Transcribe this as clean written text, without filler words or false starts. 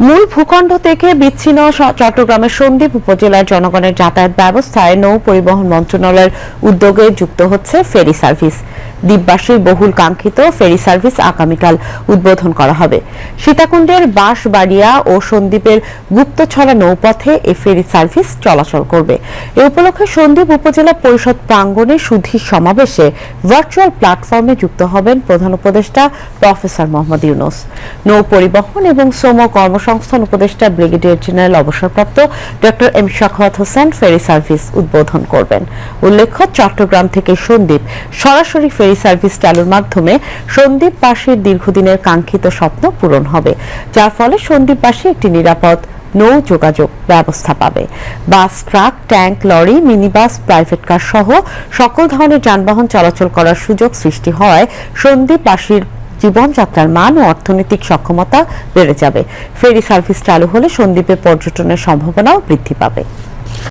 মূল ভূখণ্ড থেকে বিচ্ছিন্ন চট্টগ্রামের সন্দ্বীপ উপজেলার জনগণের যাতায়াত ব্যবস্থায় নৌ পরিবহন মন্ত্রণালয়ের উদ্যোগে যুক্ত হচ্ছে ফেরি সার্ভিস। দ্বীপবাসীর বহুল কাঙ্ক্ষিত ফেরি সার্ভিস আগামীকাল উদ্বোধন করা হবে। সীতাকুণ্ডের বাঁশবাড়িয়া ও সন্দ্বীপের গুপ্তছড়া নৌপথে এই ফেরি সার্ভিস চলাচল করবে। এ উপলক্ষে সন্দ্বীপ উপজেলা পরিষদ প্রাঙ্গণে সুধী সমাবেশে ভার্চুয়াল প্ল্যাটফর্মে যুক্ত হবেন প্রধান উপদেষ্টা প্রফেসর মোহাম্মদ ইউনূস। নৌ পরিবহন এবং শ্রম কর্মসংস্থান উপদেষ্টা ব্রিগেডিয়ার জেনারেল অবসরপ্রাপ্ত doctor M Shakhawat Hossain ferry service উদ্বোধন করবেন। উল্লেখ্য, চট্টগ্রাম থেকে সন্দ্বীপ সরাসরি ফেরি সার্ভিস চালুর মাধ্যমে সন্দ্বীপবাসীর দীর্ঘদিনের কাঙ্ক্ষিত স্বপ্ন পূরণ হবে, যার ফলে সন্দ্বীপবাসী একটি নিরাপদ নৌ যোগাযোগ ব্যবস্থা পাবে। Bus, truck, tank, lorry, minibus, private car সহ সকল ধরনের যানবাহন চলাচল করার সুযোগ সৃষ্টি হওয়ায় সন্দ্বীপবাসীর জীবনযাত্রার মান ও অর্থনৈতিক সক্ষমতা বেড়ে যাবে। ফেরি সার্ভিস চালু হলে সন্দ্বীপে পর্যটনের সম্ভাবনাও বৃদ্ধি পাবে।